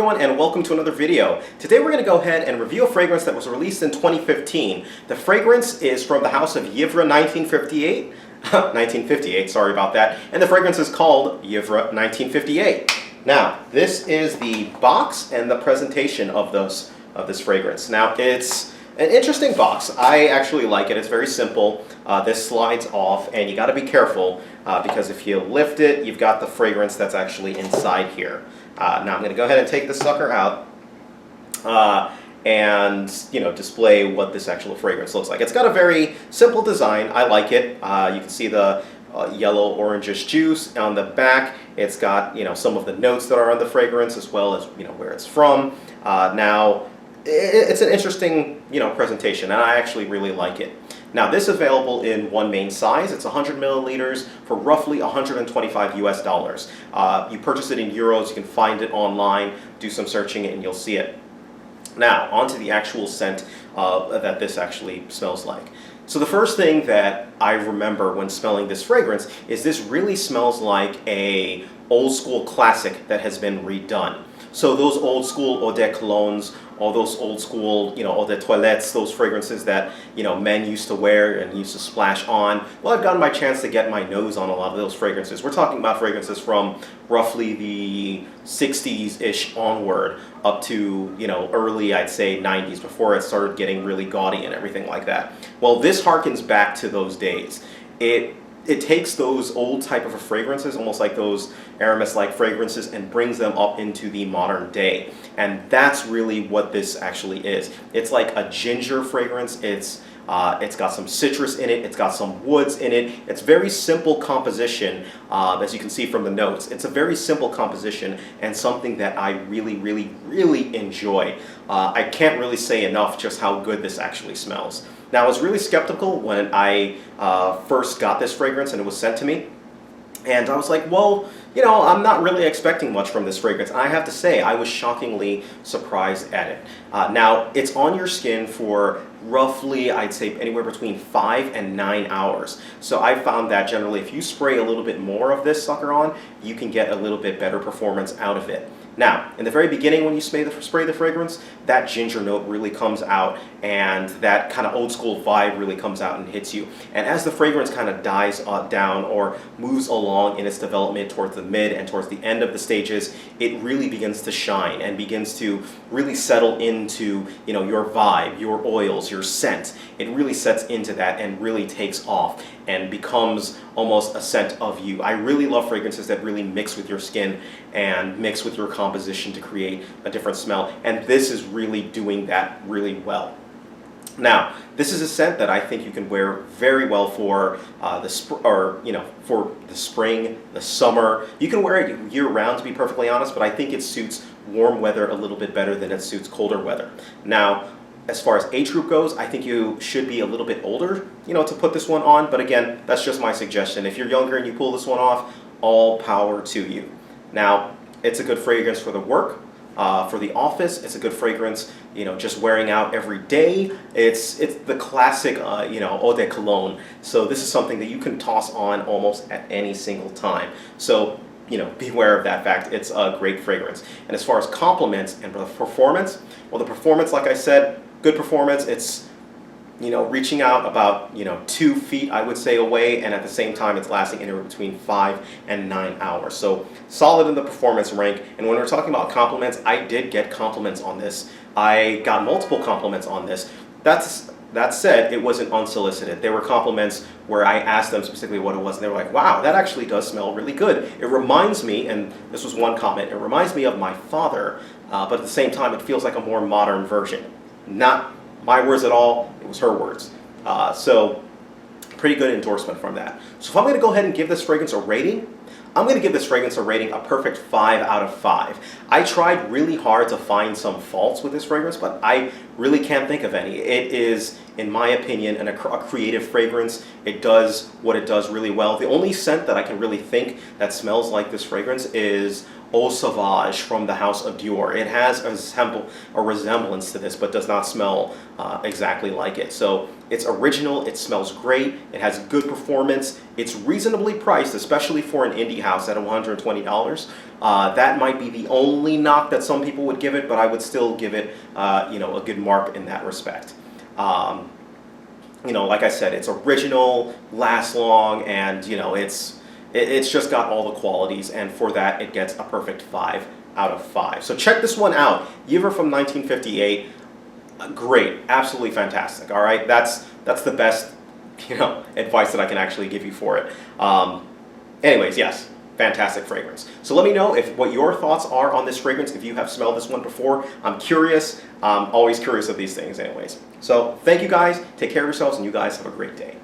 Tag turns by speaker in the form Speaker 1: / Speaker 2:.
Speaker 1: everyone, and welcome to another video. Today we're going to go ahead and review a fragrance that was released in 2015. The fragrance is from the house of Yvra 1958. 1958, sorry about that. And the fragrance is called Yvra 1958. Now, this is the box and the presentation of this fragrance. Now, it's an interesting box. I actually like it. It's very simple. This slides off, and you got to be careful because if you lift it, you've got the fragrance that's actually inside here. Now I'm going to go ahead and take this sucker out and display what this actual fragrance looks like. It's got a very simple design. I like it. You can see the yellow orangish juice on the back. It's got some of the notes that are on the fragrance as well as where it's from. Now it's an interesting presentation, and I actually really like it. Now this is available in one main size. It's 100 milliliters for roughly $125 US. You purchase it in euros. You can find it online, do some searching, and you'll see it. Now onto the actual scent that this actually smells like. So the first thing that I remember when smelling this fragrance is this really smells like a old school classic that has been redone. So those old school eau de colognes, all those old school, eau de toilettes, those fragrances that, men used to wear and used to splash on. Well, I've gotten my chance to get my nose on a lot of those fragrances. We're talking about fragrances from roughly the 60s-ish onward up to, early, I'd say, 90s, before it started getting really gaudy and everything like that. Well, this harkens back to those days. It takes those old type of fragrances, almost like those Aramis-like fragrances, and brings them up into the modern day. And that's really what this actually is. It's like a ginger fragrance. It's got some citrus in it. It's got some woods in it. It's very simple composition, as you can see from the notes. It's a very simple composition and something that I really, really, really enjoy. I can't really say enough just how good this actually smells. Now, I was really skeptical when I first got this fragrance and it was sent to me. And I was like, well, I'm not really expecting much from this fragrance. And I have to say, I was shockingly surprised at it. Now, it's on your skin for roughly, I'd say, anywhere between 5 and 9 hours. So I found that generally, if you spray a little bit more of this sucker on, you can get a little bit better performance out of it. Now, in the very beginning when you spray the fragrance, that ginger note really comes out, and that kind of old school vibe really comes out and hits you. And as the fragrance kind of dies down or moves along in its development towards the mid and towards the end of the stages, it really begins to shine and begins to really settle into your vibe, your oils, your scent. It really sets into that and really takes off and becomes almost a scent of you. I really love fragrances that really mix with your skin and mix with your composition to create a different smell, and this is really doing that really well. Now, this is a scent that I think you can wear very well for for the spring, the summer. You can wear it year-round, to be perfectly honest, but I think it suits warm weather a little bit better than it suits colder weather. Now, as far as age group goes, I think you should be a little bit older, to put this one on. But again, that's just my suggestion. If you're younger and you pull this one off, all power to you. Now, it's a good fragrance for the work, for the office. It's a good fragrance, just wearing out every day. It's the classic, eau de cologne. So this is something that you can toss on almost at any single time. So, beware of that fact. It's a great fragrance. And as far as compliments and the performance, well, the performance, like I said, good performance. It's reaching out about 2 feet, I would say, away, and at the same time it's lasting anywhere between 5 and 9 hours. So solid in the performance rank. And when we're talking about compliments, I did get compliments on this. I got multiple compliments on this. That said, it wasn't unsolicited. There were compliments where I asked them specifically what it was, and they were like, wow, that actually does smell really good. It reminds me, and this was one comment, it reminds me of my father, but at the same time it feels like a more modern version. Not my words at all, it was her words. So pretty good endorsement from that. So if I'm going to go ahead and give this fragrance a rating, I'm going to give this fragrance a rating a perfect 5 out of 5. I tried really hard to find some faults with this fragrance, but I really can't think of any. It is, in my opinion, a creative fragrance. It does what it does really well. The only scent that I can really think that smells like this fragrance is Eau Sauvage from the House of Dior. It has a resemblance to this, but does not smell exactly like it. So it's original, it smells great, it has good performance, it's reasonably priced, especially for an indie house at $120. That might be the only knock that some people would give it, but I would still give it a good mark in that respect. Like I said, it's original, lasts long, and it's just got all the qualities, and for that it gets a perfect 5 out of 5. So check this one out. Yvra from 1958, great, absolutely fantastic. All right, that's the best advice that I can actually give you for it. Anyways, yes, fantastic fragrance. So let me know what your thoughts are on this fragrance, if you have smelled this one before. I'm curious. I'm always curious of these things anyways. So thank you guys, take care of yourselves, and you guys have a great day.